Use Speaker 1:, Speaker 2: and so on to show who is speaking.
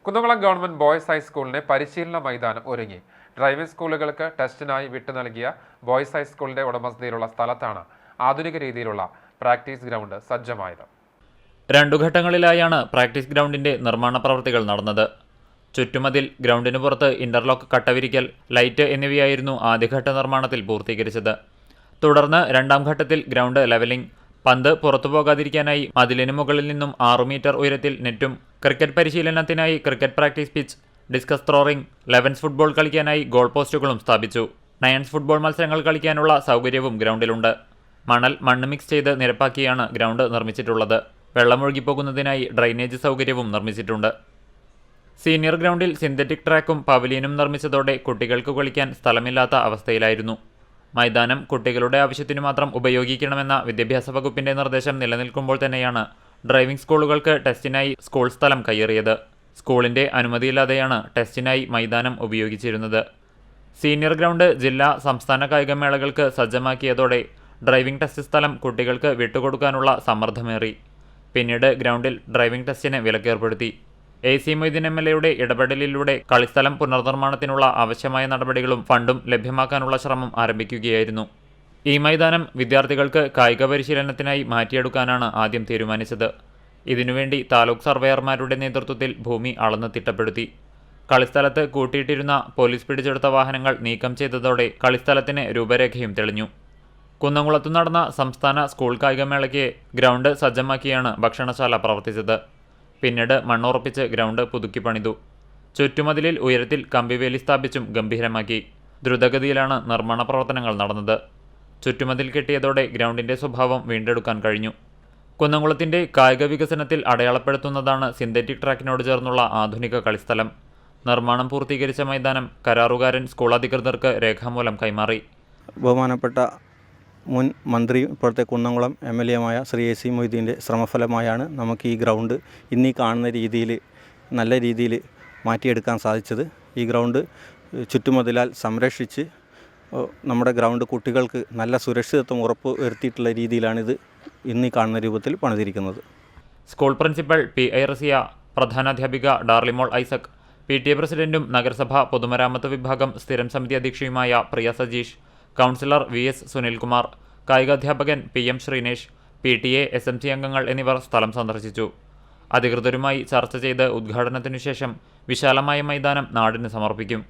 Speaker 1: Kunnamkulam government boys ഹൈസ്കൂളിന്റെ പരിശീലന മൈതാനം ഒരുങ്ങി. ഡ്രൈവിംഗ് സ്കൂളുകൾക്ക് ടെസ്റ്റിനായി വിട്ടു നൽകിയ ബോയ്സ് ഹൈസ്കൂളിന്റെ ഉടമസ്ഥതയിലുള്ള സ്ഥലത്താണ് ആധുനിക രീതിയിലുള്ള പ്രാക്ടീസ് ഗ്രൗണ്ട് സജ്ജമായത്.
Speaker 2: 2 ഘട്ടങ്ങളിലായാണ് പ്രാക്ടീസ് ഗ്രൗണ്ടിന്റെ നിർമ്മാണ പ്രവൃത്തികൾ നടന്നത്. ചുറ്റുമതിൽ, ഗ്രൗണ്ടിന് പുറത്ത് ഇന്റർലോക്ക് കട്ടവിരിക്കൽ, ലൈറ്റ് എന്നിവയായിരുന്നു ആദ്യഘട്ട നിർമ്മാണത്തിൽ പൂർത്തീകരിച്ചത്. തുടർന്ന് 2ാം ഘട്ടത്തിൽ ഗ്രൗണ്ട് ലെവലിംഗ്, പന്ത് പുറത്തുപോകാതിരിക്കാനായി മതിലിന് മുകളിൽ നിന്നും 6 മീറ്റർ ഉയരത്തിൽ നെറ്റും, ക്രിക്കറ്റ് പരിശീലനത്തിനായി ക്രിക്കറ്റ് പ്രാക്ടീസ് പിച്ച്, ഡിസ്കസ് ത്രോറിംഗ്, ലെവൻസ് ഫുട്ബോൾ കളിക്കാനായി ഗോൾ പോസ്റ്റുകളും സ്ഥാപിച്ചു. നയൻസ് ഫുട്ബോൾ മത്സരങ്ങൾ കളിക്കാനുള്ള സൗകര്യവും ഗ്രൗണ്ടിലുണ്ട്. മണ്ണ് മിക്സ് ചെയ്ത് നിരപ്പാക്കിയാണ് ഗ്രൗണ്ട് നിർമ്മിച്ചിട്ടുള്ളത്. വെള്ളമൊഴുകിപ്പോകുന്നതിനായി ഡ്രൈനേജ് സൗകര്യവും നിർമ്മിച്ചിട്ടുണ്ട്. സീനിയർ ഗ്രൗണ്ടിൽ സിന്തറ്റിക് ട്രാക്കും പവലിയനും നിർമ്മിച്ചതോടെ കുട്ടികൾക്ക് കളിക്കാൻ സ്ഥലമില്ലാത്ത അവസ്ഥയിലായിരുന്നു. മൈതാനം കുട്ടികളുടെ ആവശ്യത്തിനു മാത്രം ഉപയോഗിക്കണമെന്ന വിദ്യാഭ്യാസ വകുപ്പിന്റെ നിർദ്ദേശം നിലനിൽക്കുമ്പോൾ തന്നെയാണ് ഡ്രൈവിംഗ് സ്കൂളുകൾക്ക് ടെസ്റ്റിനായി സ്കൂൾ സ്ഥലം കയ്യേറിയത്. സ്കൂളിന്റെ അനുമതിയില്ലാതെയാണ് ടെസ്റ്റിനായി മൈതാനം ഉപയോഗിച്ചിരുന്നത്. സീനിയർ ഗ്രൗണ്ട് ജില്ലാ, സംസ്ഥാന കായികമേളകൾക്ക് സജ്ജമാക്കിയതോടെ ഡ്രൈവിംഗ് ടെസ്റ്റ് സ്ഥലം കുട്ടികൾക്ക് വിട്ടുകൊടുക്കാനുള്ള സമ്മർദ്ദമേറി. പിന്നീട് ഗ്രൗണ്ടിൽ ഡ്രൈവിംഗ് ടെസ്റ്റിന് വിലക്കേർപ്പെടുത്തി. AC മൊയ്തീൻ MLA ഇടപെടലിലൂടെ കളിസ്ഥലം പുനർനിർമ്മാണത്തിനുള്ള ആവശ്യമായ നടപടികളും ഫണ്ടും ലഭ്യമാക്കാനുള്ള ശ്രമം ആരംഭിക്കുകയായിരുന്നു. ഈ മൈതാനം വിദ്യാർത്ഥികൾക്ക് കായിക പരിശീലനത്തിനായി മാറ്റിയെടുക്കാനാണ് ആദ്യം തീരുമാനിച്ചത്. ഇതിനുവേണ്ടി താലൂക്ക് സർവേയർമാരുടെ നേതൃത്വത്തിൽ ഭൂമി അളന്ന് തിട്ടപ്പെടുത്തി. കളിസ്ഥലത്ത് കൂട്ടിയിട്ടിരുന്ന പോലീസ് പിടിച്ചെടുത്ത വാഹനങ്ങൾ നീക്കം ചെയ്തതോടെ കളിസ്ഥലത്തിന് രൂപരേഖയും തെളിഞ്ഞു. കുന്നംകുളത്തു നടന്ന സംസ്ഥാന സ്കൂൾ കായികമേളയ്ക്ക് ഗ്രൗണ്ട് സജ്ജമാക്കിയാണ് ഭക്ഷണശാല പ്രവർത്തിച്ചത്. പിന്നീട് മണ്ണുറപ്പിച്ച് ഗ്രൗണ്ട് പുതുക്കി പണിതു. ചുറ്റുമതിലിൽ ഉയരത്തിൽ കമ്പിവേലി സ്ഥാപിച്ചും ഗംഭീരമാക്കി. ദ്രുതഗതിയിലാണ് നിർമ്മാണ പ്രവർത്തനങ്ങൾ നടന്നത്. ചുറ്റുമതിൽ കെട്ടിയതോടെ ഗ്രൗണ്ടിന്റെ സ്വഭാവം വീണ്ടെടുക്കാൻ കഴിഞ്ഞു. കുന്നംകുളത്തിന്റെ കായിക വികസനത്തിൽ അടയാളപ്പെടുത്തുന്നതാണ് സിന്തറ്റിക് ട്രാക്കിനോട് ചേർന്നുള്ള ആധുനിക കളിസ്ഥലം. നിർമ്മാണം പൂർത്തീകരിച്ച മൈതാനം കരാറുകാരൻ സ്കൂൾ അധികൃതർക്ക് രേഖാമൂലം കൈമാറി.
Speaker 3: ബഹുമാനപ്പെട്ട മുൻ മന്ത്രി, ഇപ്പോഴത്തെ കുന്നംകുളം MLA ശ്രീ AC മൊയ്തീൻ്റെ ശ്രമഫലമായാണ് നമുക്ക് ഈ ഗ്രൗണ്ട് ഇന്നീ കാണുന്ന രീതിയിൽ നല്ല രീതിയിൽ മാറ്റിയെടുക്കാൻ സാധിച്ചത്. ഈ ഗ്രൗണ്ട് ചുറ്റുമതിലാൽ സംരക്ഷിച്ച് നമ്മുടെ ഗ്രൗണ്ട് കുട്ടികൾക്ക് നല്ല സുരക്ഷിതത്വം ഉറപ്പ് വരുത്തിയിട്ടുള്ള രീതിയിലാണിത് ഇന്നീ കാണുന്ന രൂപത്തിൽ പണിതിരിക്കുന്നത്.
Speaker 2: School principal P.I. റസിയ, പ്രധാനാധ്യാപിക ഡാർലിമോൾ ഐസക്, PTA പ്രസിഡന്റും നഗരസഭ പൊതുമരാമത്ത് വിഭാഗം സ്ഥിരം സമിതി അധ്യക്ഷയുമായ പ്രിയ സജീഷ്, കൗൺസിലർ VS സുനിൽകുമാർ, കായികാധ്യാപകൻ PM ശ്രീനേഷ്, PTA SMC അംഗങ്ങൾ എന്നിവർ സ്ഥലം സന്ദർശിച്ചു. അധികൃതരുമായി ചർച്ച ചെയ്ത് ഉദ്ഘാടനത്തിനു ശേഷം വിശാലമായ മൈതാനം നാടിന് സമർപ്പിക്കും.